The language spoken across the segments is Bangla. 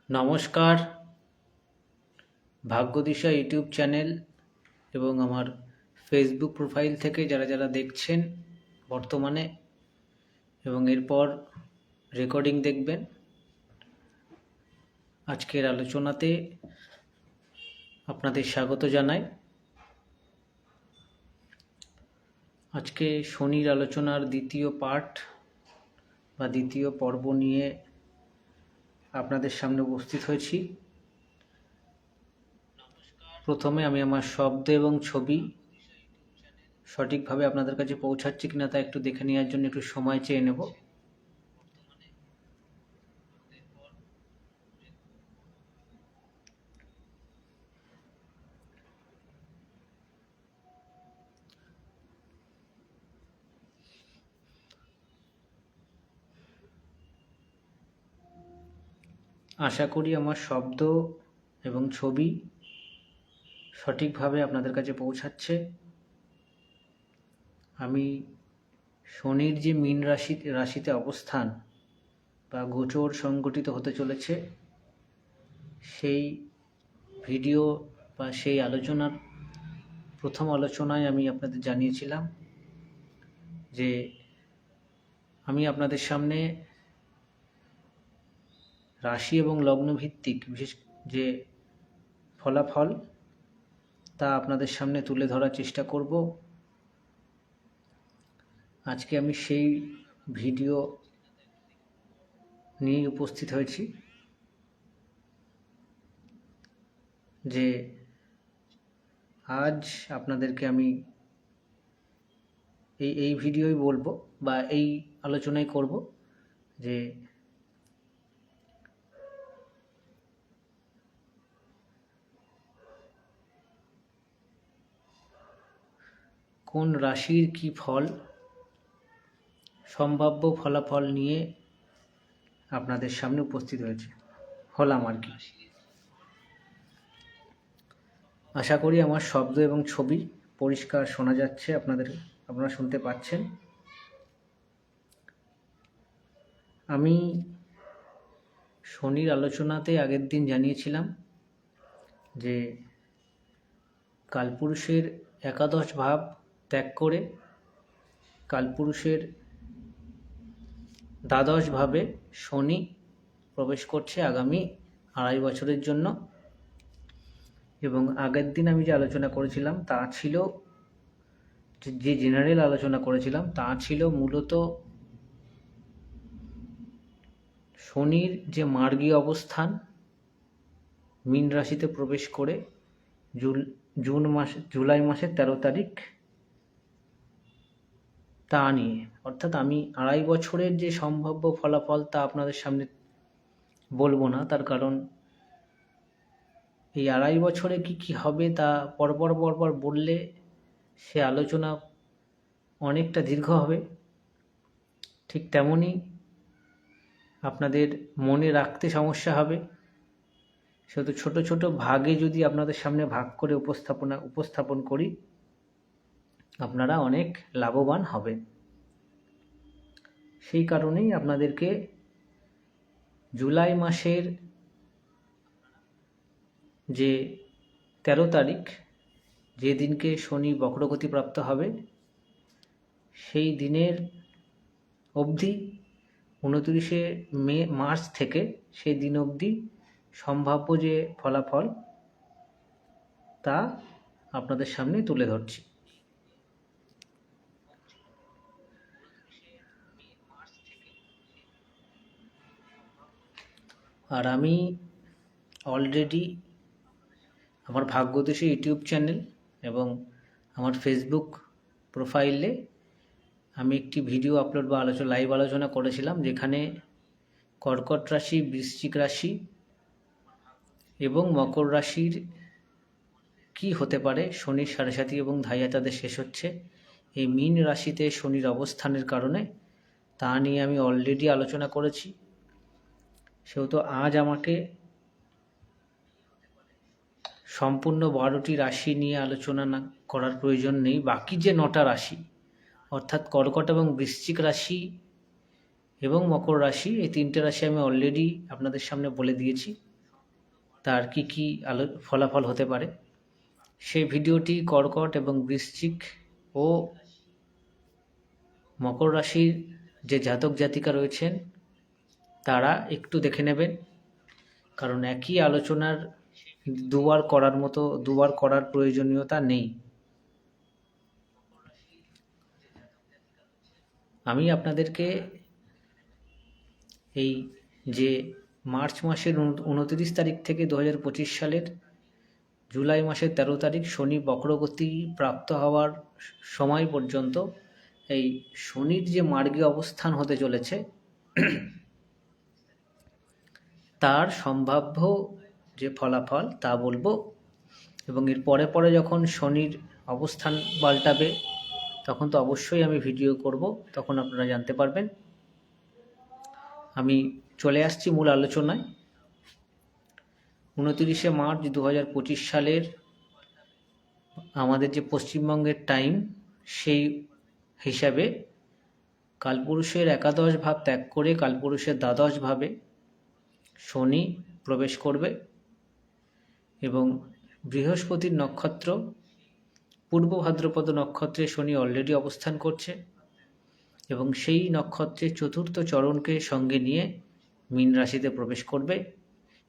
নমস্কার। ভাগ্যদিশা ইউটিউব চ্যানেল এবং আমার ফেসবুক প্রোফাইল থেকে যারা যারা দেখছেন বর্তমানে এবং এরপর রেকর্ডিং দেখবেন, আজকের আলোচনাতে আপনাদের স্বাগত জানাই। আজকে শনির আলোচনার দ্বিতীয় পার্ট বা দ্বিতীয় পর্ব নিয়ে আপনাদের সামনে উপস্থিত হয়েছি। প্রথমে আমি আমার শব্দ এবং ছবি সঠিকভাবে আপনাদের কাছে পৌঁছাচ্ছে কিনা তা একটু দেখে নেওয়ার জন্য একটু সময় চেয়ে নেব। আশা করি আমার শব্দ এবং ছবি সঠিকভাবে আপনাদের কাছে পৌঁছাচ্ছে। আমি শনির যে মীন রাশিতে অবস্থান বা গোচর সংগঠিত হতে চলেছে, সেই ভিডিও বা সেই আলোচনার প্রথম আলোচনায় আমি আপনাদের জানিয়েছিলাম যে আমি আপনাদের সামনে রাশি এবং লগ্ন ভিত্তিক বিশেষ যে ফলাফল তা আপনাদের সামনে তুলে ধরার চেষ্টা করব। আজকে আমি সেই ভিডিও নিয়ে উপস্থিত হয়েছি যে আজ আপনাদেরকে আমি এই ভিডিওই বলবো বা এই আলোচনাই করব যে কোন রাশির কি ফল, সম্ভাব্য ফলাফল নিয়ে আপনাদের সামনে উপস্থিত হলাম আর কি। আশা করি আমার শব্দ এবং ছবি পরিষ্কার শোনা যাচ্ছে, আপনারা শুনতে পাচ্ছেন। আমি শনির আলোচনাতে আগের দিন জানিয়েছিলাম যে কালপুরুষের একাদশ ভাব ত্যাগ করে কালপুরুষের দ্বাদশ ভাবে শনি প্রবেশ করছে আগামী 2.5 বছরের জন্য। এবং আগের দিন আমি যে আলোচনা করেছিলাম তা ছিল, যে জেনারেল আলোচনা করেছিলাম তা ছিল মূলত শনির যে মার্গী অবস্থান মীন রাশিতে প্রবেশ করে জুলাই মাসের 13 তারিখ তা নিয়ে, অর্থাৎ আমি 2.5 বছরের যে সম্ভাব্য ফলাফল তা আপনাদের সামনে বলবো না, তার কারণ এই 2.5 বছরে কি হবে তা পরপর বললে সে আলোচনা অনেকটা দীর্ঘ হবে। ঠিক তেমনই আপনাদের মনে রাখতে সমস্যা হবে। সেহেতু ছোট ছোট ভাগে যদি আপনাদের সামনে ভাগ করে উপস্থাপন করি, আপনারা অনেক লাভবান হবেন। সেই কারণেই আপনাদেরকে জুলাই মাসের যে 13 তারিখ, যে দিনকে শনি বক্রগতি প্রাপ্ত হবে, সেই দিনের অবধি 29শে মার্চ থেকে সেই দিন অবধি সম্ভাব্য যে ফলাফল তা আপনাদের সামনে তুলে ধরছি। আর আমি অলরেডি আমার ভাগ্যদেশী ইউটিউব চ্যানেল এবং আমার ফেসবুক প্রোফাইলে আমি একটি ভিডিও আপলোড বা লাইভ আলোচনা করেছিলাম, যেখানে কর্কট রাশি, বৃশ্চিক রাশি এবং মকর রাশির কি হতে পারে শনির 7.5 এবং ধাইয়া তাদের শেষ হচ্ছে এই মীন রাশিতে শনির অবস্থানের কারণে, তা নিয়ে আমি অলরেডি আলোচনা করেছি। সেহেতু আজ আমাকে সম্পূর্ণ 12টি রাশি নিয়ে আলোচনা না করার প্রয়োজন নেই। বাকি যে 9টা রাশি, অর্থাৎ কর্কট এবং বৃশ্চিক রাশি এবং মকর রাশি, এই 3টে রাশি আমি অলরেডি আপনাদের সামনে বলে দিয়েছি। তার কি ফলাফল হতে পারে, সেই ভিডিওটি কর্কট এবং বৃশ্চিক ও মকর রাশির যে জাতক জাতিকা রয়েছেন তারা একটু দেখে নেবেন, কারণ একই আলোচনার দুবার করার প্রয়োজনীয়তা নেই। আমি আপনাদেরকে এই যে মার্চ মাসের 29 তারিখ থেকে 2025 সালের জুলাই মাসের 13 তারিখ শনি বক্রগতি প্রাপ্ত হওয়ার সময় পর্যন্ত এই শনির যে মার্গী অবস্থান হতে চলেছে তার সম্ভাব্য যে ফলাফল তা বলবো, এবং এর পরে পরে যখন শনির অবস্থান পাল্টাবে তখন তো অবশ্যই আমি ভিডিও করব, তখন আপনারা জানতে পারবেন। আমি চলে আসছি মূল আলোচনায়। 29শে মার্চ 2025 সালের আমাদের যে পশ্চিমবঙ্গের টাইম, সেই হিসাবে কালপুরুষের একাদশ ভাব ত্যাগ করে কালপুরুষের দ্বাদশ ভাবে শনি প্রবেশ করবে এবং বৃহস্পতির নক্ষত্র পূর্ব ভাদ্রপদ নক্ষত্রে শনি অলরেডি অবস্থান করছে এবং সেই নক্ষত্রের চতুর্থ চরণকে সঙ্গে নিয়ে মীন রাশিতে প্রবেশ করবে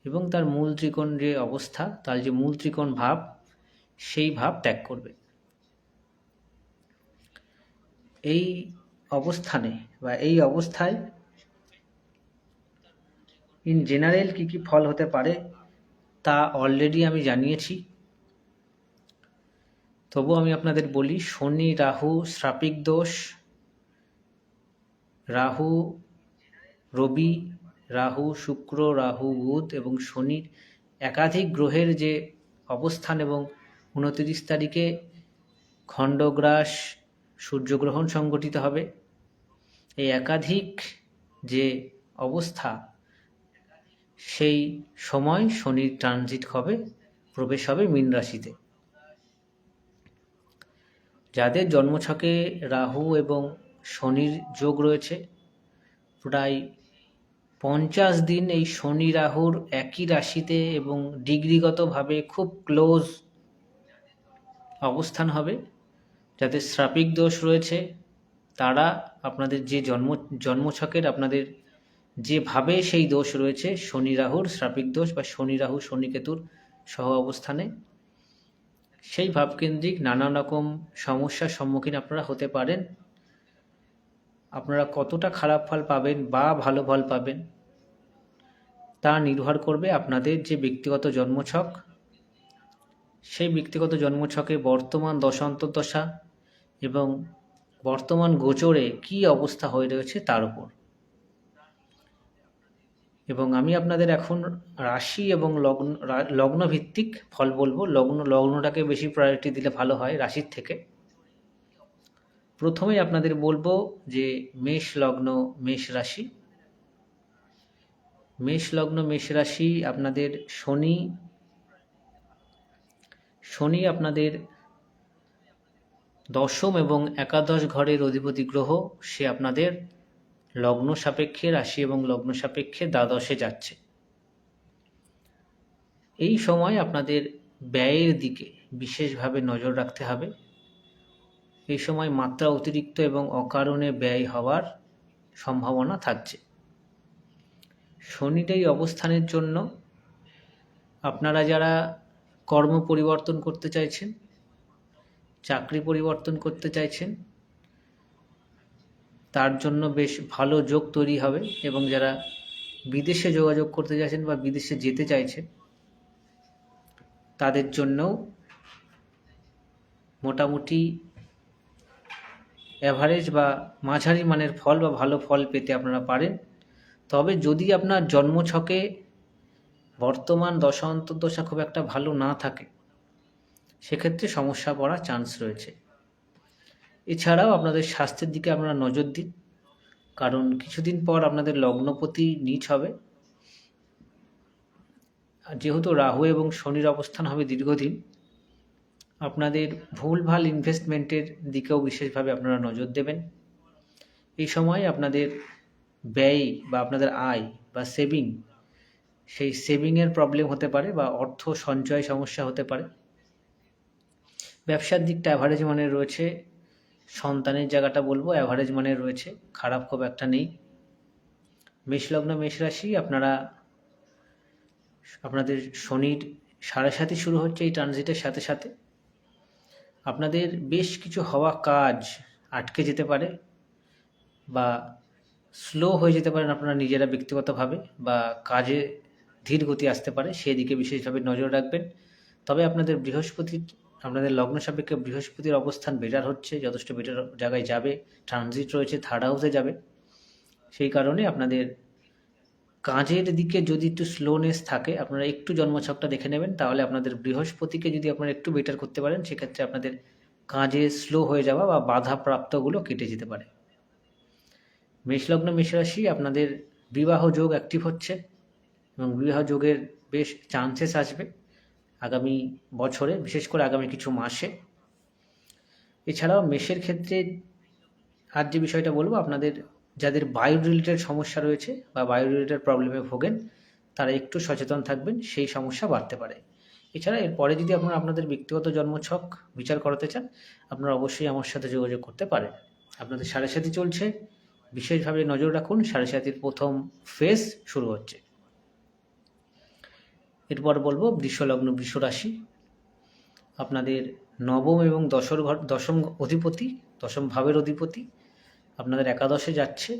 এবং তার মূল ত্রিকোণ যে অবস্থা, তার যে মূল ত্রিকোণ ভাব, সেই ভাব ত্যাগ করবে। এই অবস্থানে বা এই অবস্থায় ইন জেনারেল কি ফল হতে পারে তা অলরেডি আমি জানিয়েছি, তবু আমি আপনাদের বলি, শনি রাহু শ্রাপিক দোষ, রাহু রবি, রাহু শুক্র, রাহু বুধ এবং শনির একাধিক গ্রহের যে অবস্থান এবং 29 তারিখে খণ্ডগ্রাস সূর্যগ্রহণ সংঘটিত হবে, এই একাধিক যে অবস্থা, সেই সময় শনির ট্রানজিট হবে, প্রবেশ হবে মীন রাশিতে। যাদের জন্মছকে রাহু এবং শনির যোগ রয়েছে, প্রায় 50 দিন এই শনি রাহুর একই রাশিতে এবং ডিগ্রিগতভাবে খুব ক্লোজ অবস্থান হবে। যাদের শ্রাপিক দোষ রয়েছে তারা আপনাদের যে জন্মছকের আপনাদের যেভাবে সেই দোষ রয়েছে, শনি রাহুর শ্রাপিক দোষ বা শনি রাহু শনিকেতুর সহ অবস্থানে, সেই ভাবকেন্দ্রিক নানা রকম সমস্যার সম্মুখীন আপনারা হতে পারেন। আপনারা কতটা খারাপ ফল পাবেন বা ভালো ফল পাবেন তা নির্ভর করবে আপনাদের যে ব্যক্তিগত জন্মছক, সেই ব্যক্তিগত জন্মছকে বর্তমান দশান্তর্দশা এবং বর্তমান গোচরে কি অবস্থা হয়ে রয়েছে তার উপর। এবং আমি আপনাদের এখন রাশি এবং লগ্ন ভিত্তিক ফল বলবো। লগ্নটাকে বেশি প্রায়োরিটি দিলে ভালো হয় রাশির থেকে। প্রথমেই আপনাদের বলবো যে মেষ লগ্ন মেষ রাশি। মেষ লগ্ন মেষ রাশি আপনাদের শনি আপনাদের দশম এবং একাদশ ঘরের অধিপতি গ্রহ, সে আপনাদের লগ্ন সাপেক্ষে রাশি এবং লগ্ন সাপেক্ষে দ্বাদশে যাচ্ছে। এই সময় আপনাদের ব্যয়ের দিকে বিশেষভাবে নজর রাখতে হবে। এই সময় মাত্রা অতিরিক্ত এবং অকারণে ব্যয় হওয়ার সম্ভাবনা থাকছে। শনির এই অবস্থানের জন্য আপনারা যারা কর্ম পরিবর্তন করতে চাইছেন, চাকরি পরিবর্তন করতে চাইছেন, তার জন্য বেশ ভালো যোগ তৈরি হবে। এবং যারা বিদেশে যোগাযোগ করতে চাইছেন বা বিদেশে যেতে চাইছেন, তাদের জন্যও মোটামুটি অ্যাভারেজ বা মাঝারি মানের ফল বা ভালো ফল পেতে আপনারা পারেন। তবে যদি আপনার জন্মছকে বর্তমান দশা অন্তর্দশা খুব একটা ভালো না থাকে, সেক্ষেত্রে সমস্যা পড়ার চান্স রয়েছে। এছাড়াও আপনাদের স্বাস্থ্যের দিকে আপনারা নজর দিন, কারণ কিছুদিন পর আপনাদের লগ্নপতি নীচ হবে। যেহেতু রাহু এবং শনির অবস্থান হবে দীর্ঘদিন, আপনাদের ভুলভাল ইনভেস্টমেন্টের দিকেও বিশেষভাবে আপনারা নজর দেবেন। এই সময় আপনাদের ব্যয় বা আপনাদের আয় বা সেভিং, সেই সেভিংয়ের প্রবলেম হতে পারে বা অর্থ সঞ্চয় সমস্যা হতে পারে। ব্যবসার দিকটা অ্যাভারেজ মানের রয়েছে। সন্তানের জায়গাটা বলবো অ্যাভারেজ মানের রয়েছে, খারাপ খুব একটা নেই। মেষলগ্ন মেষ রাশি, আপনাদের শনির 7.5 শুরু হচ্ছে এই ট্রানজিটের সাথে সাথে। আপনাদের বেশ কিছু হওয়া কাজ আটকে যেতে পারে বা স্লো হয়ে যেতে পারেন আপনারা নিজেরা ব্যক্তিগতভাবে, বা কাজে ধীর গতি আসতে পারে, সেদিকে বিশেষভাবে নজর রাখবেন। তবে আপনাদের লগ্ন সাপেক্ষে বৃহস্পতির অবস্থান বেটার হচ্ছে, যথেষ্ট বেটার জায়গায় যাবে, ট্রানজিট রয়েছে, থার্ড হাউসে যাবে। সেই কারণে আপনাদের কাজের দিকে যদি একটু স্লোনেস থাকে, আপনারা একটু জন্মছকটা দেখে নেবেন, তাহলে আপনাদের বৃহস্পতিকে যদি আপনারা একটু বেটার করতে পারেন, সেক্ষেত্রে আপনাদের কাজে স্লো হয়ে যাওয়া বা বাধাপ্রাপ্তগুলো কেটে যেতে পারে। মেষলগ্ন মেষরাশি, আপনাদের বিবাহ যোগ অ্যাক্টিভ হচ্ছে এবং বিবাহ যোগের বেশ চান্সেস আসবে আগামী বছরে, বিশেষ করে আগামী কিছু মাসে। এছাড়াও মেষের ক্ষেত্রে আর যে বিষয়টা বলবো, আপনাদের যাদের বায়ু রিলেটেড সমস্যা রয়েছে বা বায়ু রিলেটেড প্রবলেমে ভোগেন, তারা একটু সচেতন থাকবেন, সেই সমস্যা বাড়তে পারে। এছাড়া এরপরে যদি আপনারা আপনাদের ব্যক্তিগত জন্মছক বিচার করাতে চান, আপনারা অবশ্যই আমার সাথে যোগাযোগ করতে পারেন। আপনাদের 7.5 চলছে, বিশেষভাবে নজর রাখুন, 7.5 প্রথম ফেজ শুরু হচ্ছে। এরপর বলবো বৃষলগ্ন বৃষ রাশি, আপনাদের নবম এবং দশম অধিপতি, দশম ভাবের অধিপতি আপনাদের একাদশে যাচ্ছে।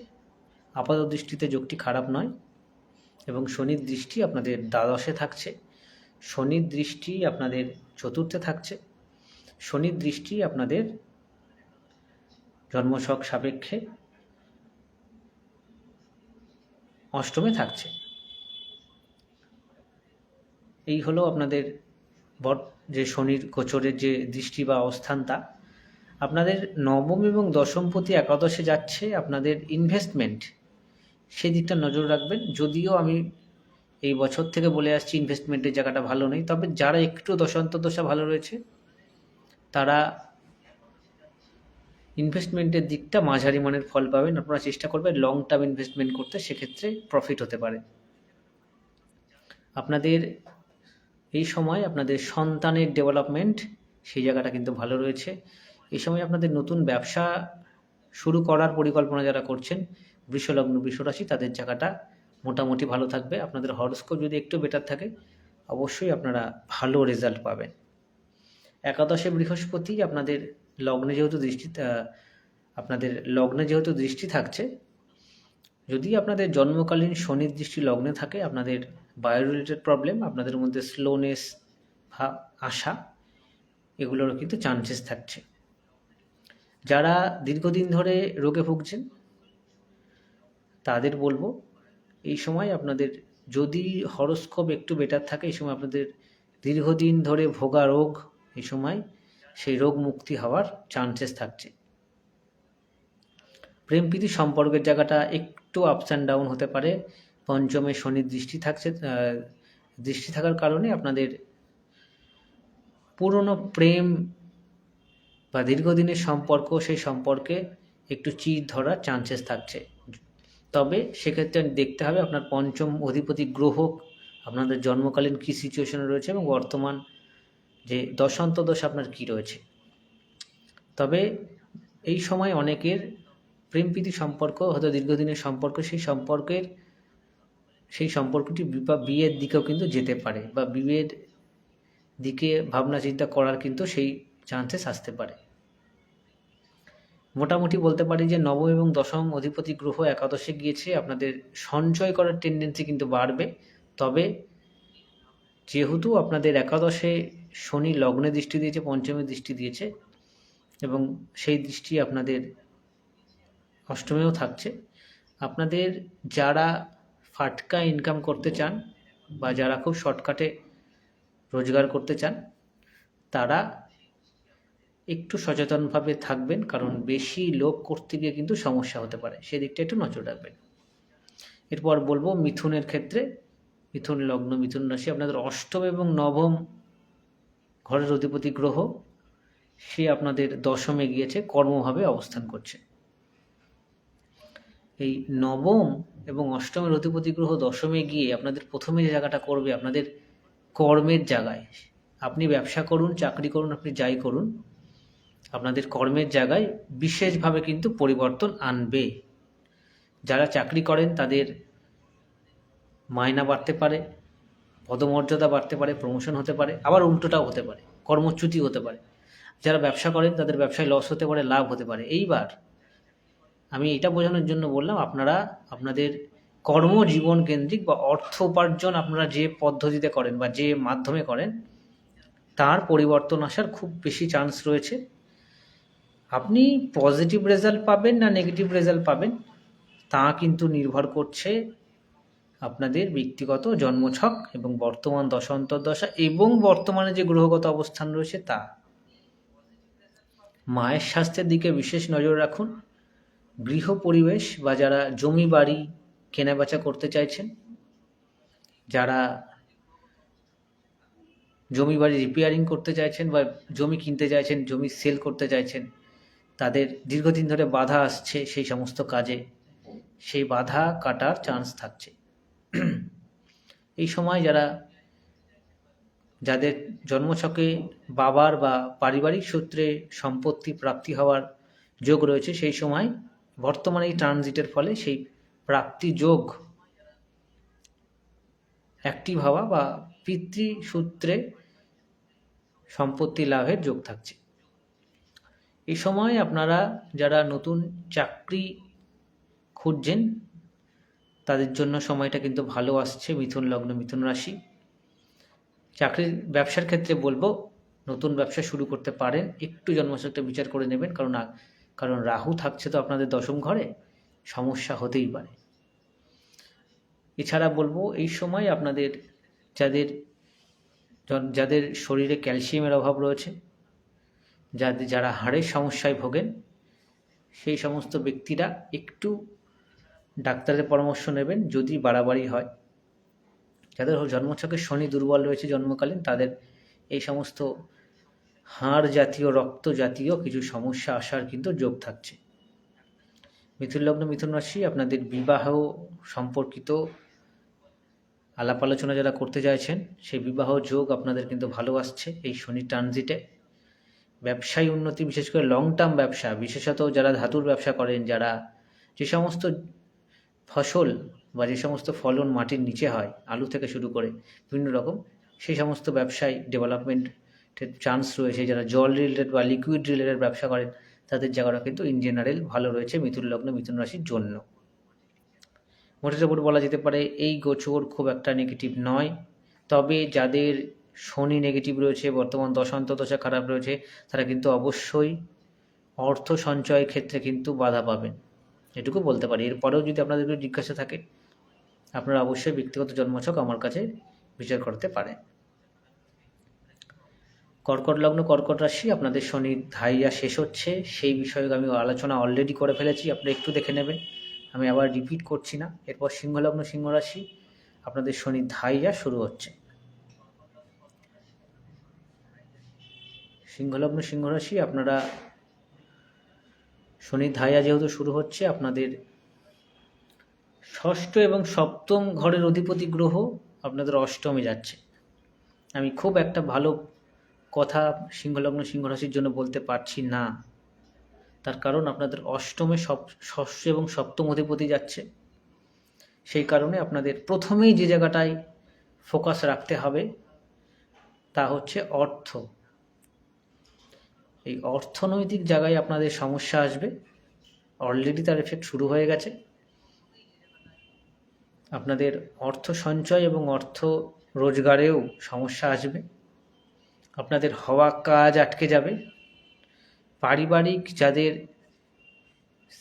আপাত দৃষ্টিতে যোগটি খারাপ নয়, এবং শনির দৃষ্টি আপনাদের দ্বাদশে থাকছে। শনির দৃষ্টি আপনাদের চতুর্থে থাকছে। শনির দৃষ্টি আপনাদের জন্মছক সাপেক্ষে অষ্টমে থাকছে। এই হলো আপনাদের যে শনির গোচরের যে দৃষ্টি বা অবস্থান, তা আপনাদের নবম এবং দশমপতি একাদশে যাচ্ছে। আপনাদের ইনভেস্টমেন্ট, সেই দিকটা নজর রাখবেন। যদিও আমি এই বছর থেকে বলে আসছি ইনভেস্টমেন্টের জায়গাটা ভালো নেই, তবে যারা একটু দশা ভালো রয়েছে, তারা ইনভেস্টমেন্টের দিকটা মাঝারি মানের ফল পাবেন। আপনারা চেষ্টা করবেন লং টার্ম ইনভেস্টমেন্ট করতে, সেক্ষেত্রে প্রফিট হতে পারে। আপনাদের এই সময় আপনাদের সন্তানের ডেভেলপমেন্ট, সেই জায়গাটা কিন্তু ভালো রয়েছে। এই সময় আপনাদের নতুন ব্যবসা শুরু করার পরিকল্পনা যারা করছেন, বৃষলগ্ন বৃষরাশি, তাদের জায়গাটা মোটামুটি ভালো থাকবে। আপনাদের হরস্কোপ যদি একটু বেটার থাকে, অবশ্যই আপনারা ভালো রেজাল্ট পাবেন। একাদশে বৃহস্পতি আপনাদের লগ্নে যেহেতু দৃষ্টি থাকছে, যদি আপনাদের জন্মকালীন শনির দৃষ্টি লগ্নে থাকে, আপনাদের বায়ো রিলেটেড প্রবলেম, আপনাদের মধ্যে স্লোনেস আসা, এগুলোরও কিন্তু চান্সেস থাকছে। যারা দীর্ঘদিন ধরে রোগে ভুগছেন, তাদের বলবো এই সময় আপনাদের যদি হরস্কোপ একটু বেটার থাকে, এই সময় আপনাদের দীর্ঘদিন ধরে ভোগা রোগ, এই সময় সেই রোগ মুক্তি হওয়ার চান্সেস থাকছে। প্রেম প্রীতি সম্পর্কের জায়গাটা একটু আপস অ্যান্ড ডাউন হতে পারে। পঞ্চমে শনির দৃষ্টি থাকার কারণে আপনাদের পুরনো প্রেম বা দীর্ঘদিনের সম্পর্ক, সেই সম্পর্কে একটু চির ধরার চান্সেস থাকছে। তবে সেক্ষেত্রে দেখতে হবে আপনার পঞ্চম অধিপতি গ্রহ আপনাদের জন্মকালীন কী সিচুয়েশনে রয়েছে এবং বর্তমান যে দশান্তদশা আপনার কী রয়েছে। তবে এই সময় অনেকের প্রেম প্রীতি সম্পর্ক, হয়তো দীর্ঘদিনের সম্পর্ক, সেই সম্পর্কটি বিয়ের দিকেও কিন্তু যেতে পারে, বা বিয়ের দিকে ভাবনা চিন্তা করার কিন্তু সেই চান্সেস আসতে পারে। মোটামুটি বলতে পারি যে নবম এবং দশম অধিপতি গ্রহ একাদশে গিয়েছে, আপনাদের সঞ্চয় করার টেন্ডেন্সি কিন্তু বাড়বে। তবে যেহেতু আপনাদের একাদশে শনি লগ্নে দৃষ্টি দিয়েছে, পঞ্চমে দৃষ্টি দিয়েছে, এবং সেই দৃষ্টি আপনাদের অষ্টমেও থাকছে, আপনাদের যারা ফাটকা ইনকাম করতে চান বা যারা খুব শর্টকাটে রোজগার করতে চান, তারা একটু সচেতনভাবে থাকবেন, কারণ বেশি লোভ করতে গিয়ে কিন্তু সমস্যা হতে পারে, সেদিকটা একটু নজর রাখবেন। এরপর বলবো মিথুনের ক্ষেত্রে, মিথুন লগ্ন মিথুন রাশি, আপনাদের অষ্টম এবং নবম ঘরের অধিপতি গ্রহ, সে আপনাদের দশমে গিয়েছে, কর্মভাবে অবস্থান করছে। এই নবম এবং অষ্টমের অধিপতি গ্রহ দশমে গিয়ে আপনাদের প্রথমে যে জায়গাটা করবে আপনাদের কর্মের জায়গায়। আপনি ব্যবসা করুন, চাকরি করুন, আপনি যাই করুন, আপনাদের কর্মের জায়গায় বিশেষভাবে কিন্তু পরিবর্তন আনবে। যারা চাকরি করেন তাদের মাইনা বাড়তে পারে, পদমর্যাদা বাড়তে পারে, প্রমোশন হতে পারে, আবার উল্টোটাও হতে পারে, কর্মচ্যুতি হতে পারে। যারা ব্যবসা করেন তাদের ব্যবসায় লস হতে পারে, লাভ হতে পারে। এইবার আমি এটা বোঝানোর জন্য বললাম, আপনারা আপনাদের কর্মজীবন কেন্দ্রিক বা অর্থ উপার্জন আপনারা যে পদ্ধতিতে করেন বা যে মাধ্যমে করেন তার পরিবর্তন আসার খুব বেশি চান্স রয়েছে। আপনি পজিটিভ রেজাল্ট পাবেন না নেগেটিভ রেজাল্ট পাবেন তা কিন্তু নির্ভর করছে আপনাদের ব্যক্তিগত জন্মছক এবং বর্তমান দশা অন্তর্দশা এবং বর্তমানে যে গ্রহগত অবস্থান রয়েছে তা। মায়ের স্বাস্থ্যের দিকে বিশেষ নজর রাখুন। গৃহ পরিবেশ বা যারা জমি বাড়ি কেনাবেচা করতে চাইছেন, যারা জমি বাড়ি রিপেয়ারিং করতে চাইছেন বা জমি কিনতে চাইছেন, জমি সেল করতে চাইছেন, তাদের দীর্ঘদিন ধরে বাধা আসছে সেই সমস্ত কাজে, সেই বাধা কাটার চান্স থাকছে। এই সময় যাদের জন্মছকে বাবার বা পারিবারিক সূত্রে সম্পত্তি প্রাপ্তি হওয়ার যোগ রয়েছে, সেই সময় বর্তমানে এই ট্রানজিটের ফলে সেই প্রাপ্তি যোগ অ্যাক্টিভ হওয়া বা পিতৃসূত্রে সম্পত্তি লাভের যোগ থাকছে। এই সময় আপনারা যারা নতুন চাকরি খুঁজছেন তাদের জন্য সময়টা কিন্তু ভালো আসছে। মিথুন লগ্ন, মিথুন রাশি। চাকরির ব্যবসার ক্ষেত্রে বলবো নতুন ব্যবসা শুরু করতে পারেন, একটু জন্মছকটা বিচার করে নেবেন, কারণ রাহু থাকছে তো আপনাদের দশম ঘরে, সমস্যা হতেই পারে। এছাড়া বলবো এই সময় আপনাদের যাদের শরীরে ক্যালসিয়ামের অভাব রয়েছে, যারা হাড়ের সমস্যায় ভোগেন, সেই সমস্ত ব্যক্তিরা একটু ডাক্তারের পরামর্শ নেবেন যদি বাড়াবাড়ি হয়। যাদের জন্মছকে শনি দুর্বল রয়েছে জন্মকালীন, তাদের এই সমস্ত হাড় জাতীয়, রক্ত জাতীয় কিছু সমস্যা আসার কিন্তু যোগ থাকছে। মিথুন লগ্ন, মিথুন রাশি। আপনাদের বিবাহ সম্পর্কিত আলাপ আলোচনা যারা করতে চাইছেন, সেই বিবাহ যোগ আপনাদের কিন্তু ভালো আসছে এই শনি ট্রানজিটে। ব্যবসায়ী উন্নতি, বিশেষ করে লং টার্ম ব্যবসা, বিশেষত যারা ধাতুর ব্যবসা করেন, যারা যে সমস্ত ফসল বা যে সমস্ত ফলন মাটির নিচে হয়, আলু থেকে শুরু করে বিভিন্ন রকম, সেই সমস্ত ব্যবসায় ডেভেলপমেন্টের চান্স রয়েছে। যারা জল রিলেটেড বা লিকুইড রিলেটেড ব্যবসা করেন তাদের জায়গাটা কিন্তু ইন জেনারেল ভালো রয়েছে মিথুন লগ্ন, মিথুন রাশির জন্য। মোটের উপর বলা যেতে পারে এই গোচর খুব একটা নেগেটিভ নয়। তবে যাদের শনি নেগেটিভ রয়েছে, বর্তমান দশা খারাপ রয়েছে, তারা কিন্তু অবশ্যই অর্থ সঞ্চয়ের ক্ষেত্রে কিন্তু বাধা পাবেন, এটুকু বলতে পারি। এরপরেও যদি আপনাদের একটু জিজ্ঞাসা থাকে, আপনারা অবশ্যই ব্যক্তিগত জন্মছক আমার কাছে বিচার করতে পারেন। কর্কট লগ্ন, কর্কট রাশি। আপনাদের শনি ধাইয়া শেষ হচ্ছে, সেই বিষয়ে আমি আলোচনা অলরেডি করে ফেলেছি, আপনারা একটু দেখে নেবেন, আমি আবার রিপিট করছি না। এরপর সিংহ লগ্ন, সিংহ রাশি। আপনাদের শনি ধাইয়া শুরু হচ্ছে। সিংহ লগ্ন, সিংহ রাশি। আপনারা শনি ধাইয়া যেহেতু শুরু হচ্ছে, আপনাদের ষষ্ঠ এবং সপ্তম ঘরের অধিপতি গ্রহ আপনাদের অষ্টমে যাচ্ছে। আমি খুব একটা ভালো কথা সিংহলগ্ন, সিংহ রাশির জন্য বলতে পারছি না, তার কারণ আপনাদের অষ্টমে ষষ্ঠ এবং সপ্তম অধিপতি যাচ্ছে। সেই কারণে আপনাদের প্রথমেই যে জায়গাটায় ফোকাস রাখতে হবে তা হচ্ছে অর্থ। এই অর্থনৈতিক জায়গায় আপনাদের সমস্যা আসবে, অলরেডি তার এফেক্ট শুরু হয়ে গেছে। আপনাদের অর্থ সঞ্চয় এবং অর্থ রোজগারেও সমস্যা আসবে, আপনাদের হওয়া কাজ আটকে যাবে। পারিবারিক যাদের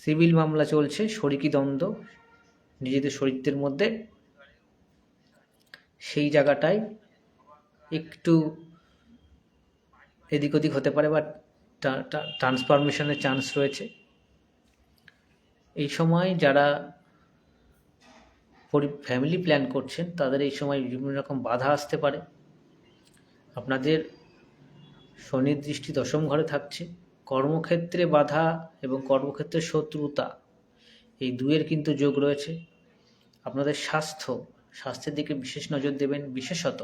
সিভিল মামলা চলছে, শরিকি দ্বন্দ্ব নিজেদের শরিকদের মধ্যে, সেই জায়গাটায় একটু এদিক ওদিক হতে পারে বা ট্রান্সফরমেশনের চান্স রয়েছে। এই সময় যারা ফ্যামিলি প্ল্যান করছেন তাদের এই সময় বিভিন্ন রকম বাধা আসতে পারে। আপনাদের শনির দৃষ্টি দশম ঘরে থাকছে, কর্মক্ষেত্রে বাধা এবং কর্মক্ষেত্রে শত্রুতা, এই 2-এর কিন্তু যোগ রয়েছে। আপনাদের স্বাস্থ্যের দিকে বিশেষ নজর দেবেন, বিশেষত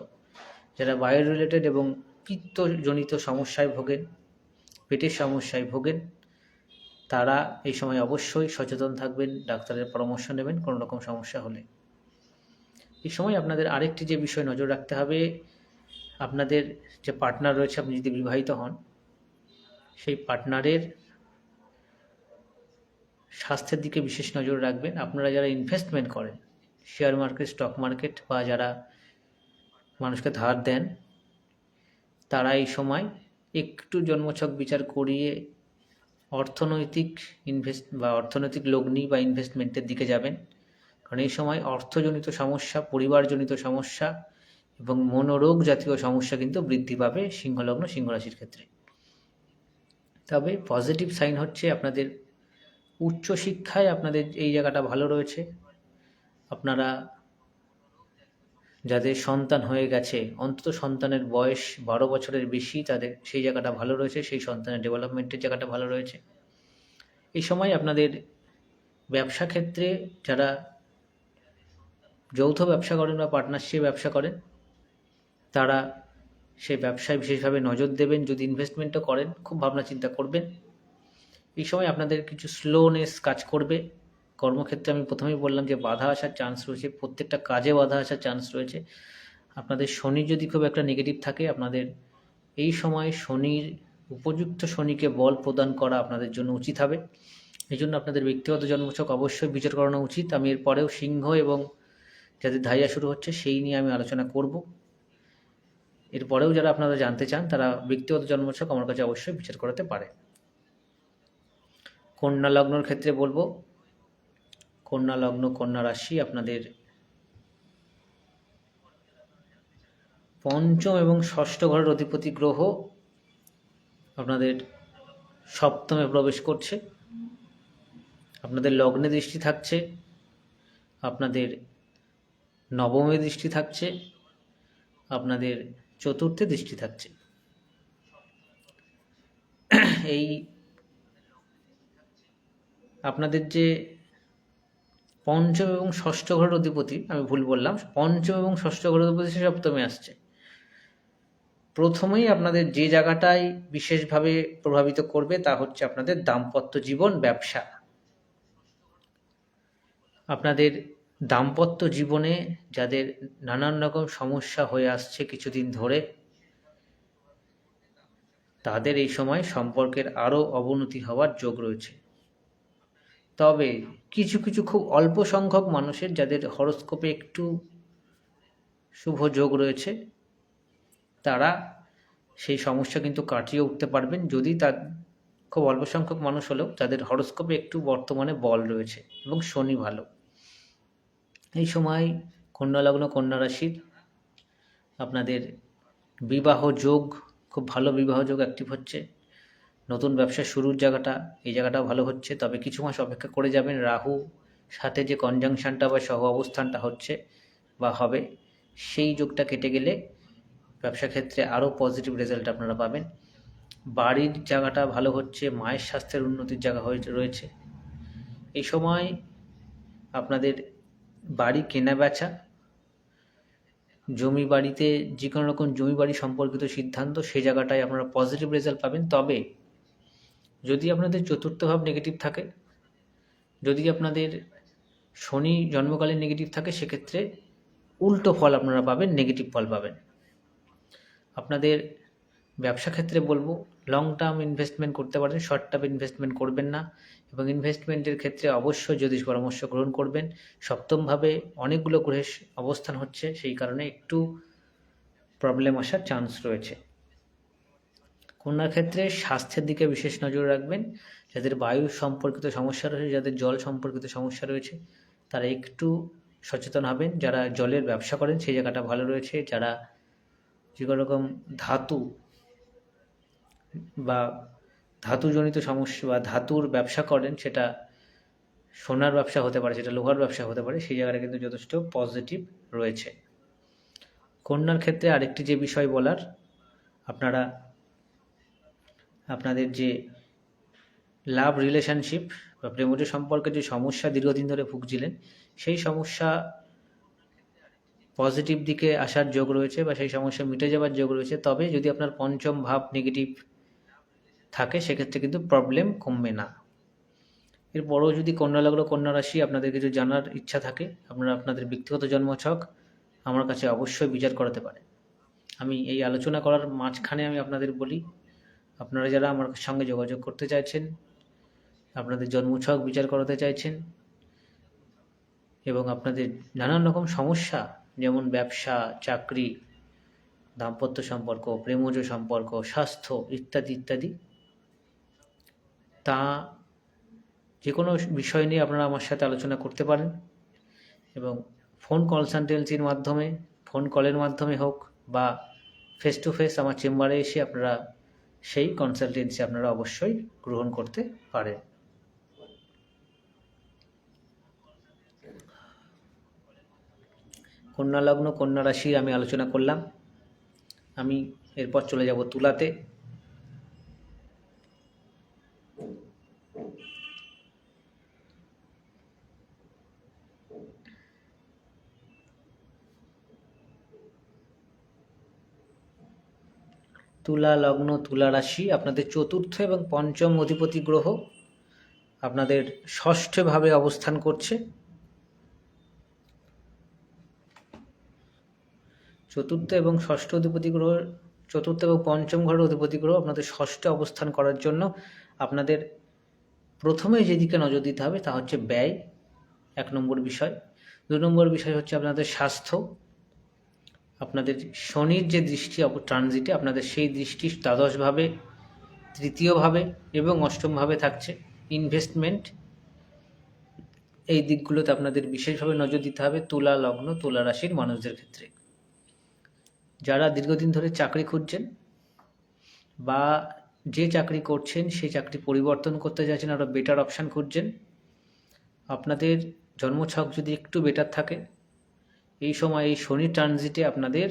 যারা বায়ো রিলেটেড এবং পিত্তজনিত সমস্যায় ভোগেন, পেটের সমস্যায় ভোগেন, তারা এই সময় অবশ্যই সচেতন থাকবেন, ডাক্তারের পরামর্শ নেবেন কোনো রকম সমস্যা হলে। এই সময় আপনাদের আরেকটি যে বিষয় নজর রাখতে হবে, আপনাদের যে পার্টনার রয়েছে, আপনি যদি বিবাহিত হন, সেই পার্টনারের স্বাস্থ্যের দিকে বিশেষ নজর রাখবেন। আপনারা যারা ইনভেস্টমেন্ট করেন, শেয়ার মার্কেট, স্টক মার্কেট বা যারা মানুষকে ধার দেন, তারা এই সময় একটু জন্মছক বিচার করিয়ে অর্থনৈতিক লগ্নি বা ইনভেস্টমেন্টের দিকে যাবেন। কারণ এই সময় অর্থজনিত সমস্যা, পরিবারজনিত সমস্যা এবং মনোরোগ জাতীয় সমস্যা কিন্তু বৃদ্ধি পাবে সিংহলগ্ন, সিংহ রাশির ক্ষেত্রে। তবে পজিটিভ সাইন হচ্ছে আপনাদের উচ্চশিক্ষায় আপনাদের এই জায়গাটা ভালো রয়েছে। আপনারা যাদের সন্তান হয়ে গেছে, অন্তত সন্তানের বয়স 12 বছরের বেশি, তাদের সেই জায়গাটা ভালো রয়েছে, সেই সন্তানের ডেভেলপমেন্টের জায়গাটা ভালো রয়েছে। এই সময় আপনাদের ব্যবসা ক্ষেত্রে যারা যৌথ ব্যবসা করেন বা পার্টনারশিপ ব্যবসা করেন, তারা সেই ব্যবসায় বিশেষভাবে নজর দেবেন। যদি ইনভেস্টমেন্টও করেন, খুব ভাবনা চিন্তা করবেন। এই সময় আপনাদের কিছু স্লোনেস কাজ করবে। কর্মক্ষেত্রে আমি প্রথমেই বললাম যে বাধা আসার চান্স রয়েছে, প্রত্যেকটা কাজে বাধা আসার চান্স রয়েছে। আপনাদের শনি যদি খুব একটা নেগেটিভ থাকে, আপনাদের এই সময় উপযুক্ত শনিকে বল প্রদান করা আপনাদের জন্য উচিত হবে। এই জন্য আপনাদের ব্যক্তিগত জন্মছক অবশ্যই বিচার করানো উচিত। আমি এরপরেও সিংহ এবং যাদের ধাইয়া শুরু হচ্ছে সেই নিয়ে আমি আলোচনা করব। এরপরেও যারা আপনারা জানতে চান, তারা ব্যক্তিগত জন্মছক আমার কাছে অবশ্যই বিচার করাতে পারে। কন্যা লগ্নর ক্ষেত্রে বলবো, কন্যা লগ্ন, কন্যা রাশি, আপনাদের পঞ্চম এবং ষষ্ঠ ঘরের অধিপতি গ্রহ আপনাদের সপ্তমে প্রবেশ করছে। আপনাদের লগ্নে দৃষ্টি থাকছে, আপনাদের নবমে দৃষ্টি থাকছে, আপনাদের চতুর্থে দৃষ্টি থাকছে। এই আপনাদের যে পঞ্চম এবং ষষ্ঠ ঘরের অধিপতি, আমি ভুল বললাম, পঞ্চম এবং ষষ্ঠ ঘরের অধিপতি সে সপ্তমে আসছে। প্রথমেই আপনাদের যে জায়গাটায় বিশেষভাবে প্রভাবিত করবে তা হচ্ছে আপনাদের দাম্পত্য জীবন, ব্যবসা। আপনাদের দাম্পত্য জীবনে যাদের নানান রকম সমস্যা হয়ে আসছে কিছুদিন ধরে, তাদের এই সময় সম্পর্কের আরও অবনতি হওয়ার যোগ রয়েছে। তবে কিছু কিছু খুব অল্প সংখ্যক মানুষের যাদের হরোস্কোপে একটু শুভ যোগ রয়েছে, তারা সেই সমস্যা কিন্তু কাটিয়ে উঠতে পারবেন। যদি তার খুব অল্প সংখ্যক মানুষ হলেও যাদের হরোস্কোপে একটু বর্তমানে বল রয়েছে এবং শনি ভালো। এই সময় কন্যা লগ্ন, কন্যা রাশির আপনাদের বিবাহ যোগ, খুব ভালো বিবাহ যোগ অ্যাক্টিভ হচ্ছে। নতুন ব্যবসা শুরুর এই জায়গাটাও ভালো হচ্ছে। তবে কিছু মাস অপেক্ষা করে যাবেন। রাহু সাথে যে কনজাংশনটা বা সহ অবস্থানটা হচ্ছে বা হবে, সেই যোগটা কেটে গেলে ব্যবসা ক্ষেত্রে আরও পজিটিভ রেজাল্ট আপনারা পাবেন। বাড়ির জায়গাটা ভালো হচ্ছে, মায়ের স্বাস্থ্যের উন্নতির জায়গা রয়েছে। এই সময় আপনাদের বাড়ি কেনা বেচা, জমি বাড়িতে যে কোনো রকম জমি বাড়ি সম্পর্কিত সিদ্ধান্ত, সেই জায়গাটায় আপনারা পজিটিভ রেজাল্ট পাবেন। তবে যদি আপনাদের চতুর্থ ভাব নেগেটিভ থাকে, যদি আপনাদের শনি জন্মকালীন নেগেটিভ থাকে, সেক্ষেত্রে উল্টো ফল আপনারা পাবেন, নেগেটিভ ফল পাবেন। আপনাদের ব্যবসা ক্ষেত্রে বলবো, লং টার্ম ইনভেস্টমেন্ট করতে পারেন, শর্ট টার্ম ইনভেস্টমেন্ট করবেন না। এবং ইনভেস্টমেন্টের ক্ষেত্রে অবশ্যই জ্যোতিষ পরামর্শ গ্রহণ করবেন। সপ্তমভাবে অনেকগুলো গ্রহের অবস্থান হচ্ছে, সেই কারণে একটু প্রবলেম আসার চান্স রয়েছে। কন্যার ক্ষেত্রে স্বাস্থ্যের দিকে বিশেষ নজর রাখবেন। যাদের বায়ু সম্পর্কিত সমস্যা রয়েছে, যাদের জল সম্পর্কিত সমস্যা রয়েছে, তারা একটু সচেতন হবেন। যারা জলের ব্যবসা করেন সেই জায়গাটা ভালো রয়েছে। যারা যে কোনো রকম ধাতু বা ধাতুজনিত সমস্যা বা ধাতুর ব্যবসা করেন, সেটা সোনার ব্যবসা হতে পারে, সেটা লোহার ব্যবসা হতে পারে, সেই জায়গাটা কিন্তু যথেষ্ট পজিটিভ রয়েছে। কন্যার ক্ষেত্রে আরেকটি যে বিষয় বলার, আপনাদের যে লাভ রিলেশনশিপ বা প্রেমজ সম্পর্কে যে সমস্যা দীর্ঘদিন ধরে ভুগছিলেন, সেই সমস্যা পজিটিভ দিকে আসার যোগ রয়েছে বা সেই সমস্যা মিটে যাওয়ার যোগ রয়েছে। তবে যদি আপনার পঞ্চম ভাব নেগেটিভ থাকে সেক্ষেত্রে কিন্তু প্রবলেম কমবে না। এরপরেও যদি কন্যা লগ্ন কন্যা রাশি আপনাদের কিছু জানার ইচ্ছা থাকে, আপনারা আপনাদের ব্যক্তিগত জন্মছক আমার কাছে অবশ্যই বিচার করাতে পারেন। আমি এই আলোচনা করার মাঝখানে আমি আপনাদের বলি, আপনারা যারা আমার সঙ্গে যোগাযোগ করতে চাইছেন, আপনাদের জন্মছক বিচার করাতে চাইছেন এবং আপনাদের নানান রকম সমস্যা যেমন ব্যবসা, চাকরি, দাম্পত্য সম্পর্ক, প্রেমজ সম্পর্ক, স্বাস্থ্য ইত্যাদি ইত্যাদি, তা যে কোনো বিষয় নিয়ে আপনারা আমার সাথে আলোচনা করতে পারেন এবং ফোন কনসালটেন্সির মাধ্যমে, ফোন কলের মাধ্যমে হোক বা ফেস টু ফেস আমার চেম্বারে এসে আপনারা সেই কনসালটেন্সি আপনারা অবশ্যই গ্রহণ করতে পারেন। কন্যা লগ্ন কন্যা রাশি আমি আলোচনা করলাম। আমি এরপর চলে যাব তুলাতে। তুলা লগ্ন তুলা রাশি আপনাদের চতুর্থ এবং পঞ্চম অধিপতি গ্রহ আপনাদের ষষ্ঠভাবে অবস্থান করছে। চতুর্থ এবং ষষ্ঠ অধিপতি গ্রহ, চতুর্থ এবং পঞ্চম ঘরের অধিপতি গ্রহ আপনাদের ষষ্ঠে অবস্থান করার জন্য আপনাদের প্রথমে যেদিকে নজর দিতে হবে তা হচ্ছে ব্যয়, 1 নম্বর বিষয়। 2 নম্বর বিষয় হচ্ছে আপনাদের স্বাস্থ্য। আপনাদের শনির যে দৃষ্টি ট্রানজিটে আপনাদের সেই দৃষ্টি দ্বাদশভাবে, তৃতীয়ভাবে এবং অষ্টমভাবে থাকছে। ইনভেস্টমেন্ট, এই দিকগুলোতে আপনাদের বিশেষভাবে নজর দিতে হবে তুলা লগ্ন তুলা রাশির মানুষদের ক্ষেত্রে। যারা দীর্ঘদিন ধরে চাকরি খুঁজছেন বা যে চাকরি করছেন সেই চাকরি পরিবর্তন করতে চাইছেন, আরও বেটার অপশান খুঁজছেন, আপনাদের জন্মছক যদি একটু বেটার থাকে এই সময় এই শনি ট্রানজিটে আপনাদের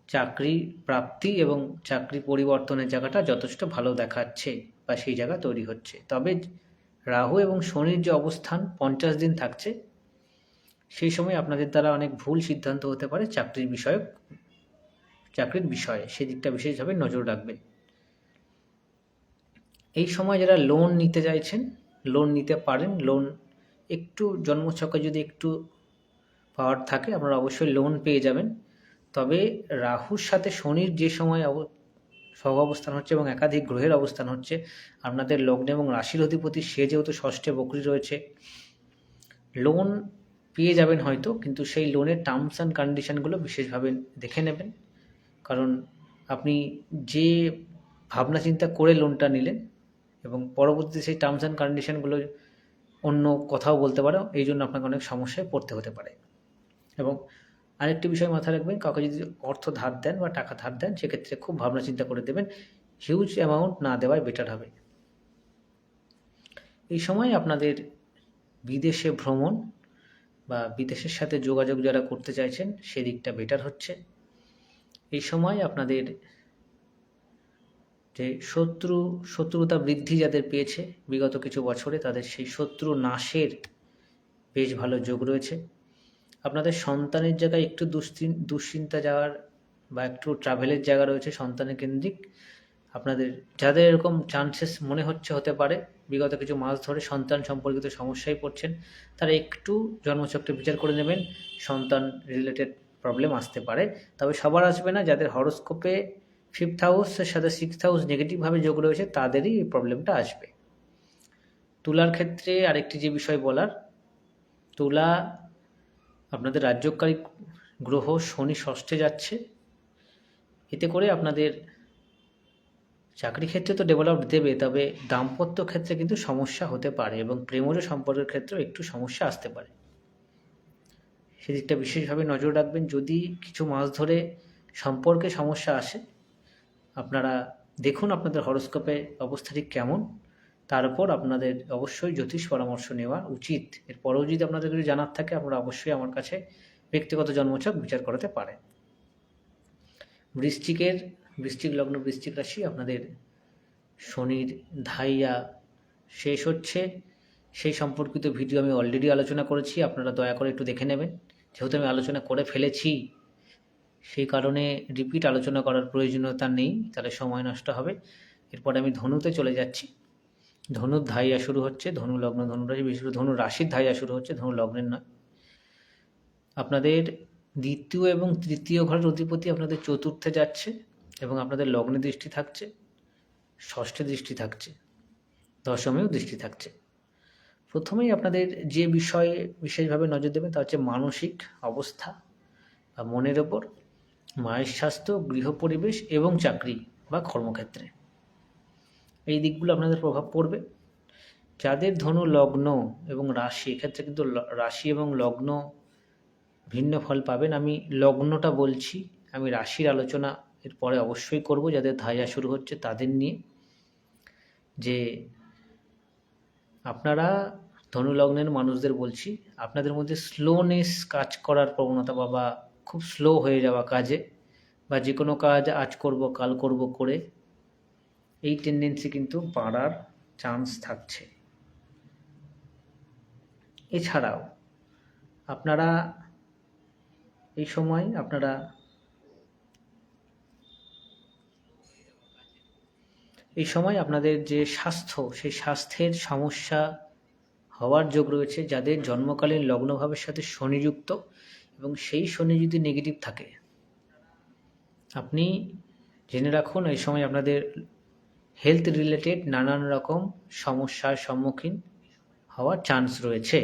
চাকরি প্রাপ্তি এবং চাকরি পরিবর্তনের জায়গাটা যথেষ্ট ভালো দেখাচ্ছে বা সেই জায়গা তৈরি হচ্ছে। তবে রাহু এবং শনির যে অবস্থান 50 দিন থাকছে, সেই সময় আপনাদের দ্বারা অনেক ভুল সিদ্ধান্ত হতে পারে চাকরির বিষয়ে, সেদিকটা বিশেষভাবে নজর রাখবেন। এই সময় যারা লোন নিতে চাইছেন লোন নিতে পারেন। লোন একটু জন্মছকে যদি একটু পাওয়ার থাকে আপনারা অবশ্যই লোন পেয়ে যাবেন। তবে রাহুর সাথে শনির যে সময় সহ অবস্থান হচ্ছে এবং একাধিক গ্রহের অবস্থান হচ্ছে, আপনাদের লগ্নে এবং রাশির অধিপতি সে যেহেতু ষষ্ঠে বকরি রয়েছে, লোন পেয়ে যাবেন হয়তো, কিন্তু সেই লোনের টার্মস অ্যান্ড কন্ডিশনগুলো বিশেষভাবে দেখে নেবেন। কারণ আপনি যে ভাবনা চিন্তা করে লোনটা নিলেন এবং পরবর্তীতে সেই টার্মস অ্যান্ড কন্ডিশনগুলো অন্য কথাও বলতে পারে, এই জন্য আপনাকে অনেক সমস্যায় পড়তে হতে পারে। এবং আরেকটি বিষয় মাথায় রাখবেন, কাউকে যদি অর্থ ধার দেন বা টাকা ধার দেন সেক্ষেত্রে খুব ভাবনা চিন্তা করে দেবেন, হিউজ অ্যামাউন্ট না দেওয়াই বেটার হবে। এই সময় আপনাদের বিদেশে ভ্রমণ বা বিদেশের সাথে যোগাযোগ যারা করতে চাইছেন সেদিকটা বেটার হচ্ছে। এই সময় আপনাদের যে শত্রুতা বৃদ্ধি যাদের পেয়েছে বিগত কিছু বছরে, তাদের সেই শত্রু নাশের বেশ ভালো যোগ রয়েছে। আপনাদের সন্তানের জায়গায় একটু দুশ্চিন্তা যাওয়ার বা একটু ট্রাভেলের জায়গা রয়েছে সন্তানের কেন্দ্রিক। আপনাদের যাদের এরকম চান্সেস মনে হতে পারে বিগত কিছু মাস ধরে সন্তান সম্পর্কিত সমস্যায় পড়ছেন, তারা একটু জন্মচক্রে বিচার করে নেবেন, সন্তান রিলেটেড প্রবলেম আসতে পারে। তবে সবার আসবে না, যাদের হরোস্কোপে 5th হাউসের সাথে 6th হাউস নেগেটিভভাবে যোগ রয়েছে তাদেরই এই প্রবলেমটা আসবে। তুলার ক্ষেত্রে আরেকটি যে বিষয় বলার, তুলা আপনাদের রাজ্যকারী গ্রহ শনি ষষ্ঠে যাচ্ছে, এতে করে আপনাদের চাকরি ক্ষেত্রে তো ডেভেলপ দেবে, তবে দাম্পত্য ক্ষেত্রে কিন্তু সমস্যা হতে পারে এবং প্রেমজ সম্পর্কের ক্ষেত্রেও একটু সমস্যা আসতে পারে, সেদিকটা বিশেষভাবে নজর রাখবেন। যদি কিছু মাস ধরে সম্পর্কে সমস্যা আসে, আপনারা দেখুন আপনাদের হরোস্কোপে অবস্থা ঠিক কেমন, তার উপর আপনাদের অবশ্যই জ্যোতিষ পরামর্শ নেওয়া উচিত। এরপরেও যদি আপনাদের কিছু জানার থাকে আপনারা অবশ্যই আমার কাছে ব্যক্তিগত জন্মছক বিচার করাতে পারেন। বৃশ্চিক লগ্ন বৃশ্চিক রাশি আপনাদের শনির ধাইয়া শেষ হচ্ছে সেই সম্পর্কিত ভিডিও আমি অলরেডি আলোচনা করেছি, আপনারা দয়া করে একটু দেখে নেবেন। যেহেতু আমি আলোচনা করে ফেলেছি, সেই কারণে রিপিট আলোচনা করার প্রয়োজনীয়তা নেই, তাহলে সময় নষ্ট হবে। এরপরে আমি ধনুতে চলে যাচ্ছি। ধনুর ধাইয়া শুরু হচ্ছে, ধনু লগ্ন ধনু রাশি, বিশেষ করে ধনু রাশির ধাইয়া শুরু হচ্ছে, ধনু লগ্নের নয়। আপনাদের দ্বিতীয় এবং তৃতীয় ঘরের অধিপতি আপনাদের চতুর্থে যাচ্ছে এবং আপনাদের লগ্নে দৃষ্টি থাকছে, ষষ্ঠে দৃষ্টি থাকছে, দশমেও দৃষ্টি থাকছে। প্রথমেই আপনাদের যে বিষয়ে বিশেষভাবে নজর দেবেন তা হচ্ছে মানসিক অবস্থা বা মনের ওপর, মায়ের স্বাস্থ্য, গৃহ পরিবেশ এবং চাকরি বা কর্মক্ষেত্রে। এই দিকগুলো আপনাদের প্রভাব পড়বে। যাদের ধনু লগ্ন এবং রাশি, এক্ষেত্রে কিন্তু রাশি এবং লগ্ন ভিন্ন ফল পাবেন। আমি লগ্নটা বলছি, আমি রাশির আলোচনা এর পরে অবশ্যই করব যাদের ধাইয়া শুরু হচ্ছে তাদের নিয়ে। যে আপনারা ধনু লগ্নের মানুষদের বলছি, আপনাদের মধ্যে স্লোনেস কাজ করার প্রবণতা বা খুব স্লো হয়ে যাওয়া কাজে, বা যে কোনো কাজ আজ করব কাল করব করে, এই টেন্ডেন্সি কিন্তু বাড়ার চান্স থাকছে। এছাড়াও আপনারা এই সময় আপনাদের যে স্বাস্থ্য, সেই স্বাস্থ্যের সমস্যা হওয়ার যোগ রয়েছে। যাদের জন্মকালীন লগ্নভাবের সাথে শনিযুক্ত এবং সেই শনি যদি নেগেটিভ থাকে, আপনি জেনে রাখুন এই সময় আপনাদের হেলথ রিলেটেড নানান রকম সমস্যার সম্মুখীন হওয়ার চান্স রয়েছে।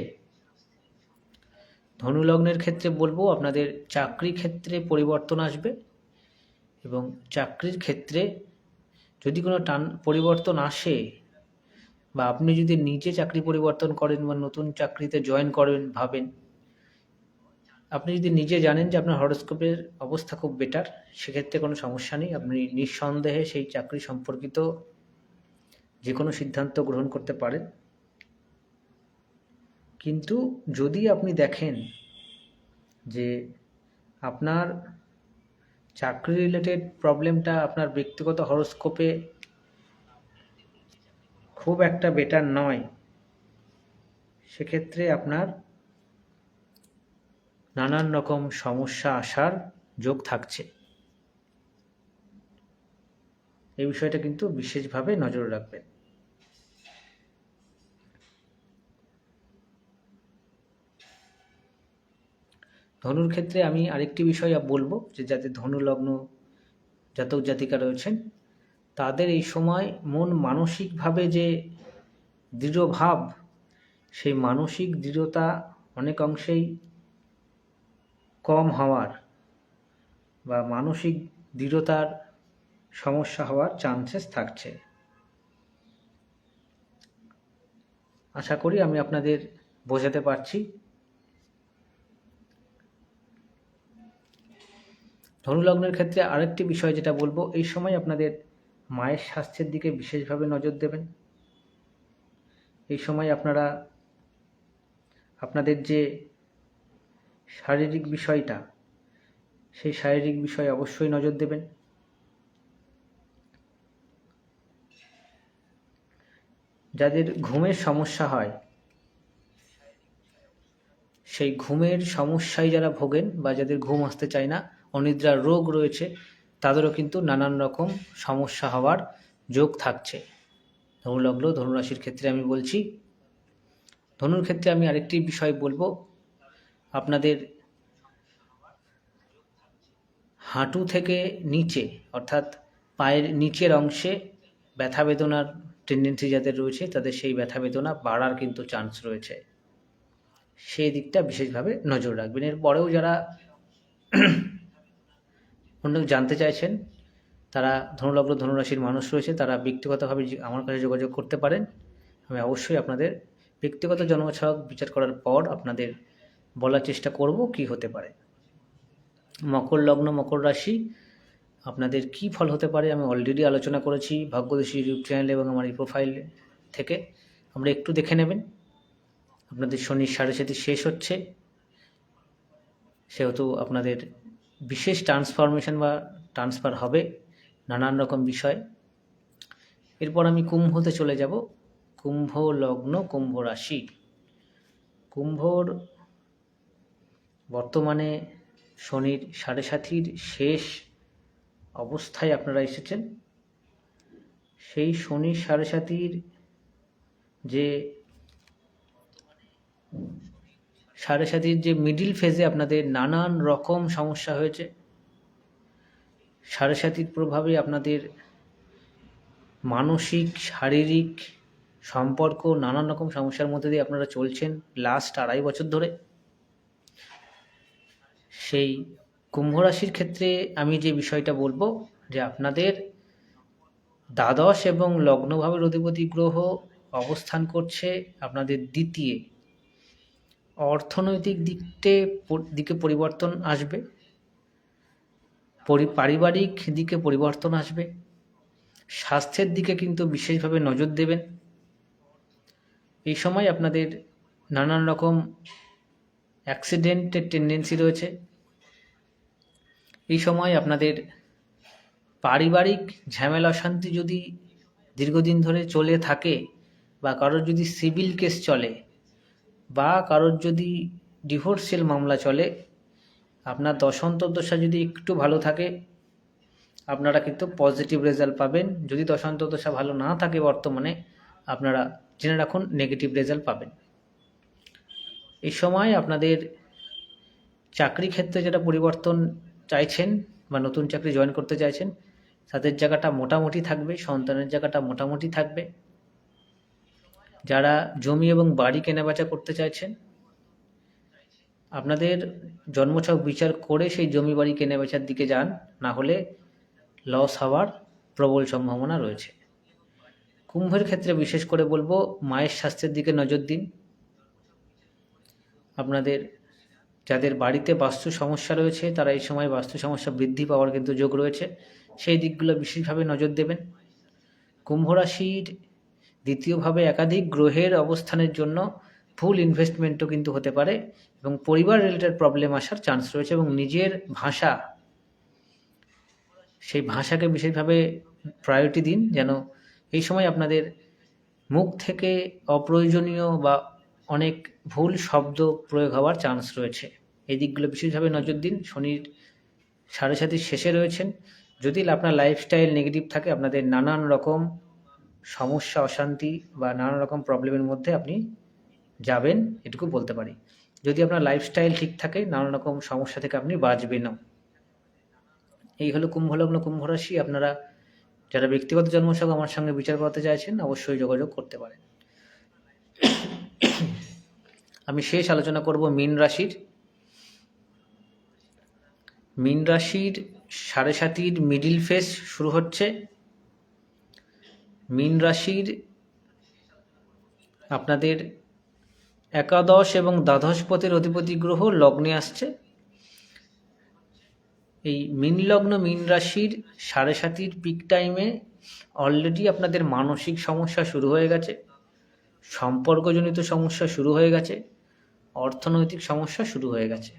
ধনু লগ্নের ক্ষেত্রে বলবো আপনাদের চাকরি ক্ষেত্রে পরিবর্তন আসবে, এবং চাকরির ক্ষেত্রে যদি কোনো পরিবর্তন আসে, বা আপনি যদি নিজে চাকরি পরিবর্তন করেন বা নতুন চাকরিতে জয়েন করবেন ভাবেন, আপনি যদি নিজে জানেন যে আপনার হরোস্কোপের অবস্থা খুব বেটার, সেক্ষেত্রে কোনো সমস্যা নেই, আপনি নিঃসন্দেহে সেই চাকরি সম্পর্কিত যে কোনো সিদ্ধান্ত গ্রহণ করতে পারেন। কিন্তু যদি আপনি দেখেন যে আপনার চাকরি রিলেটেড প্রবলেমটা আপনার ব্যক্তিগত হরোস্কোপে খুব একটা বেটার নয়, সেক্ষেত্রে আপনার নানান রকম সমস্যা আসার যোগ থাকছে। এই বিষয়টা কিন্তু বিশেষভাবে নজর রাখবেন। ধনুর ক্ষেত্রে আমি আরেকটি বিষয় বলবো, যে যাদের ধনু লগ্ন জাতক জাতিকা রয়েছেন, তাদের এই সময় মন মানসিকভাবে যে দৃঢ় ভাব, সেই মানসিক দৃঢ়তা অনেক অংশেই কম হওয়ার বা মানসিক দৃঢ়তার সমস্যা হওয়ার চান্সেস থাকছে। আশা করি আমি আপনাদের বোঝাতে পারছি। ধনু লগ্নের ক্ষেত্রে আরেকটি বিষয় যেটা বলবো, এই সময় আপনাদের মায়ের স্বাস্থ্যের দিকে বিশেষভাবে নজর দেবেন। এই সময় আপনারা আপনাদের যে শারীরিক বিষয়টা, সেই শারীরিক বিষয়ে অবশ্যই নজর দেবেন। যাদের ঘুমের সমস্যা হয়, সেই ঘুমের সমস্যায় যারা ভোগেন বা যাদের ঘুম আসতে চায় না, অনিদ্রার রোগ রয়েছে, তাদেরও কিন্তু নানান রকম সমস্যা হওয়ার যোগ থাকছে। ধনুলগ্ন ধনুরাশির ক্ষেত্রে আমি বলছি। ধনুর ক্ষেত্রে আমি আরেকটি বিষয় বলবো, আপনাদের হাঁটু থেকে নিচে, অর্থাৎ পায়ের নিচের অংশে ব্যথা বেদনার টেন্ডেন্সি যাদের রয়েছে, তাদের সেই ব্যথা বেদনা বাড়ার কিন্তু চান্স রয়েছে। সেই দিকটা বিশেষভাবে নজর রাখবেন। এরপরেও যারা অন্য জানতে চাইছেন, তারা ধনুলগ্ন ধনুরাশির মানুষ রয়েছে, তারা ব্যক্তিগতভাবে আমার কাছে যোগাযোগ করতে পারেন। আমি অবশ্যই আপনাদের ব্যক্তিগত জন্মছক বিচার করার পর আপনাদের বলার চেষ্টা করব কি হতে পারে। মকর লগ্ন মকর রাশি, আপনাদের কি ফল হতে পারে আমি অলরেডি আলোচনা করেছি ভাগ্যদশী ইউটিউব চ্যানেল এবং আমার এই প্রোফাইল থেকে, আমরা একটু দেখে নেবেন। আপনাদের শনির 7.5 শেষ হচ্ছে, সেহেতু আপনাদের বিশেষ ট্রান্সফরমেশন বা ট্রান্সফার হবে নানান রকম বিষয়। এরপর আমি কুম্ভতে চলে যাব। কুম্ভ লগ্ন, কুম্ভ রাশি। কুম্ভর বর্তমানে শনির 7.5 শেষ অবস্থায় আপনারা এসেছেন। সেই শনির 7.5 যে মিডিল ফেজে আপনাদের নানান রকম সমস্যা হয়েছে। 7.5 প্রভাবে আপনাদের মানসিক, শারীরিক সম্পর্ক নানান রকম সমস্যার মধ্যে দিয়ে আপনারা চলছেন লাস্ট 2.5 বছর ধরে। সেই কুম্ভ রাশির ক্ষেত্রে আমি যে বিষয়টা বলবো, যে আপনাদের দ্বাদশ এবং লগ্নভাবের অধিপতি গ্রহ অবস্থান করছে আপনাদের দ্বিতীয়। অর্থনৈতিক দিকে পরিবর্তন আসবে, পারিবারিক দিকে পরিবর্তন আসবে, স্বাস্থ্যের দিকে কিন্তু বিশেষভাবে নজর দেবেন। এই সময় আপনাদের নানান রকম অ্যাক্সিডেন্টের টেন্ডেন্সি রয়েছে। এই সময় আপনাদের পারিবারিক ঝামেলা অশান্তি যদি দীর্ঘদিন ধরে চলে থাকে, বা কারোর যদি সিভিল কেস চলে, বা কারোর যদি ডিভোর্সিয়াল মামলা চলে, আপনার দশান্তর্দশা যদি একটু ভালো থাকে আপনারা কিন্তু পজিটিভ রেজাল্ট পাবেন। যদি দশান্তর্দশা ভালো না থাকে বর্তমানে, আপনারা জেনে রাখুন নেগেটিভ রেজাল্ট পাবেন। এই সময় আপনাদের চাকরি ক্ষেত্রে যেটা পরিবর্তন চাইছেন বা নতুন চাকরি জয়েন করতে চাইছেন, তাদের জায়গাটা মোটামুটি থাকবে, সন্তানের জায়গাটা মোটামুটি থাকবে। যারা জমি এবং বাড়ি কেনাবেচা করতে চাইছেন, আপনাদের জন্মছক বিচার করে সেই জমি বাড়ি কেনাবেচার দিকে যান, না হলে লস হওয়ার প্রবল সম্ভাবনা রয়েছে। কুম্ভের ক্ষেত্রে বিশেষ করে বলবো মায়ের স্বাস্থ্যের দিকে নজর দিন। আপনাদের যাদের বাড়িতে বাস্তু সমস্যা রয়েছে তারা এই সময় বাস্তু সমস্যা বৃদ্ধি পাওয়ার কিন্তু যোগ রয়েছে, সেই দিকগুলো বিশেষভাবে নজর দেবেন। কুম্ভ রাশির দ্বিতীয়ভাবে একাধিক গ্রহের অবস্থানের জন্য ভুল ইনভেস্টমেন্টও কিন্তু হতে পারে, এবং পরিবার রিলেটেড প্রবলেম আসার চান্স রয়েছে। এবং নিজের ভাষা, সেই ভাষাকে বিশেষভাবে প্রায়োরিটি দিন, যেন এই সময় আপনাদের মুখ থেকে অপ্রয়োজনীয় বা অনেক ভুল শব্দ প্রয়োগ হওয়ার চান্স রয়েছে। এই দিকগুলো বিশেষভাবে নজর দিন। শনির 7.5 শেষে রয়েছেন। যদি আপনার লাইফস্টাইল নেগেটিভ থাকে, আপনাদের নানান রকম সমস্যা, অশান্তি বা নানান রকম প্রবলেমের মধ্যে আপনি যাবেন, এটুকু বলতে পারি। যদি আপনার লাইফস্টাইল ঠিক থাকে, নানান রকম সমস্যা থেকে আপনি বাঁচবেনও। এই হলো কুম্ভলগ্ন, কুম্ভ রাশি। আপনারা যারা ব্যক্তিগত জন্মছক আমার সঙ্গে বিচার করতে চাইছেন, অবশ্যই যোগাযোগ করতে পারেন। আমি শেষ আলোচনা করব মীন রাশির। মীন রাশির 7.5 মিডিল ফেজ শুরু হচ্ছে। মীন রাশির আপনাদের একাদশ এবং দ্বাদশ পথের অধিপতি গ্রহ লগ্নে আসছে। এই মীন লগ্ন মীন রাশির 7.5 পিক টাইমে অলরেডি আপনাদের মানসিক সমস্যা শুরু হয়ে গেছে, সম্পর্কজনিত সমস্যা শুরু হয়ে গেছে, অর্থনৈতিক সমস্যা শুরু হয়ে গেছে।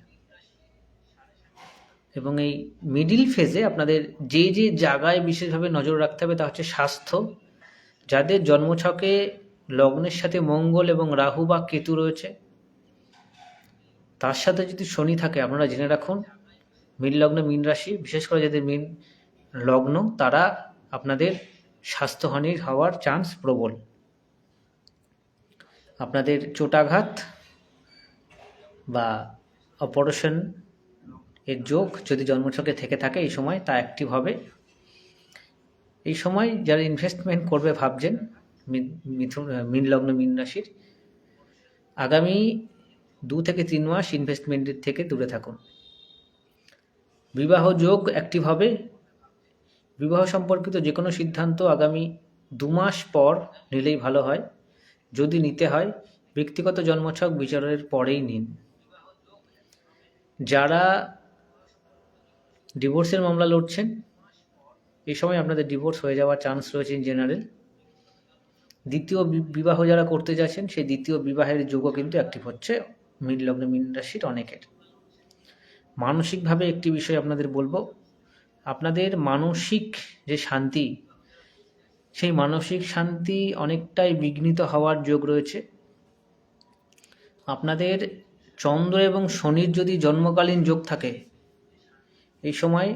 এবং এই মিডিল ফেজে আপনাদের যে জায়গায় বিশেষভাবে নজর রাখতে হবে তা হচ্ছে স্বাস্থ্য। যাদের জন্মছকে লগ্নের সাথে মঙ্গল এবং রাহু বা কেতু রয়েছে, তার সাথে যদি শনি থাকে, আপনারা জেনে রাখুন মীন লগ্ন মীন রাশি, বিশেষ করে যাদের মীন লগ্ন, তারা আপনাদের স্বাস্থ্যহানির হওয়ার চান্স প্রবল। আপনাদের চোটাঘাত বা অপারেশন এর যোগ যদি জন্মছকে থেকে থাকে, এই সময় তা অ্যাক্টিভ হবে। এই সময় যারা ইনভেস্টমেন্ট করবে ভাবছেন মীন লগ্ন মীন রাশির, আগামী 2 থেকে 3 মাস ইনভেস্টমেন্টের থেকে দূরে থাকুন। বিবাহ যোগ অ্যাক্টিভ হবে। বিবাহ সম্পর্কিত যে কোনো সিদ্ধান্ত আগামী 2 মাস পর নিলেই ভালো হয়। যদি নিতে হয়, ব্যক্তিগত জন্মছক বিচারের পরেই নিন। যারা ডিভোর্সের মামলা লড়ছেন, এই সময় আপনাদের ডিভোর্স হয়ে যাওয়ার চান্স রয়েছে ইন জেনারেল। দ্বিতীয় বিবাহ যারা করতে যাচ্ছেন, সেই দ্বিতীয় বিবাহের যোগও কিন্তু অ্যাক্টিভ হচ্ছে মীন লগ্ন মীন রাশির অনেকের। মানসিকভাবে একটি বিষয় আপনাদের বলবো, আপনাদের মানসিক যে শান্তি, সেই মানসিক শান্তি অনেকটাই বিঘ্নিত হওয়ার যোগ রয়েছে। আপনাদের চন্দ্র এবং শনির যদি জন্মকালীন যোগ থাকে, এই সময়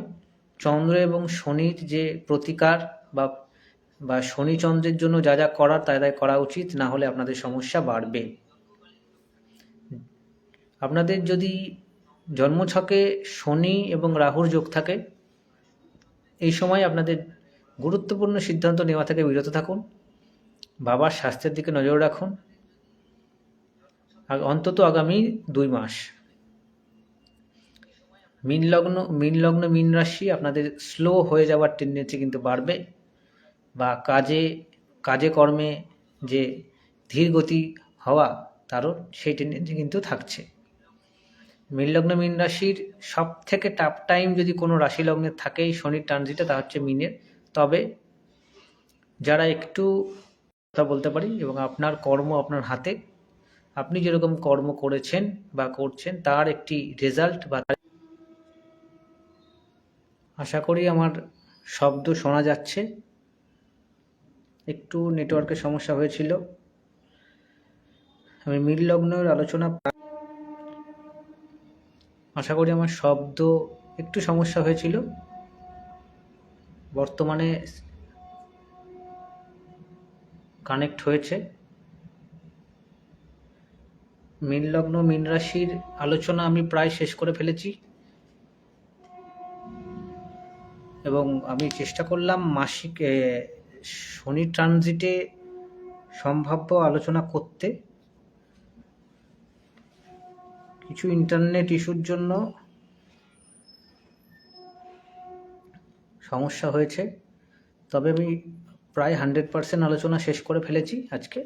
চন্দ্র এবং শনির যে প্রতিকার বা শনি চন্দ্রের জন্য যা যা করার তাই করা উচিত, না হলে আপনাদের সমস্যা বাড়বে। আপনাদের যদি জন্মছকে শনি এবং রাহুর যোগ থাকে, এই সময় আপনাদের গুরুত্বপূর্ণ সিদ্ধান্ত নেওয়া থেকে বিরত থাকুন। বাবার স্বাস্থ্যের দিকে নজর রাখুন অন্তত আগামী 2 মাস। মীন লগ্ন মীন রাশি, আপনাদের স্লো হয়ে যাওয়ার টেন্ডেন্সি কিন্তু বাড়বে, বা কাজে কর্মে যে ধীর গতি হওয়া, তারও সেই টেন্ডেন্সি কিন্তু থাকছে। মীন লগ্ন মীন রাশির সব থেকে টাফ টাইম যদি কোনো রাশি লগ্নের থাকে এই শনির ট্রানজিটে, তা হচ্ছে মীনের। তবে যারা একটু কথা বলতে পারি, এবং আপনার কর্ম আপনার হাতে, আপনি যেরকম কর্ম করেছেন বা করছেন তার একটি রেজাল্ট, বা আশা করি আমার শব্দ শোনা যাচ্ছে। একটু নেটওয়ার্কের সমস্যা হয়েছিল। আমি মীন লগ্নের আলোচনা, আশা করি আমার শব্দ একটু সমস্যা হয়েছিল। বর্তমানে কানেক্ট হয়েছে। মীন লগ্ন মীন রাশির আলোচনা আমি প্রায় শেষ করে ফেলেছি, এবং আমি চেষ্টা করলাম মাসিক শনি ট্রানজিটে সম্ভাব্য আলোচনা করতে। কিছু ইন্টারনেট ইস্যুর জন্য সমস্যা হয়েছে, তবে আমি প্রায় 100% আলোচনা শেষ করে ফেলেছি আজকে।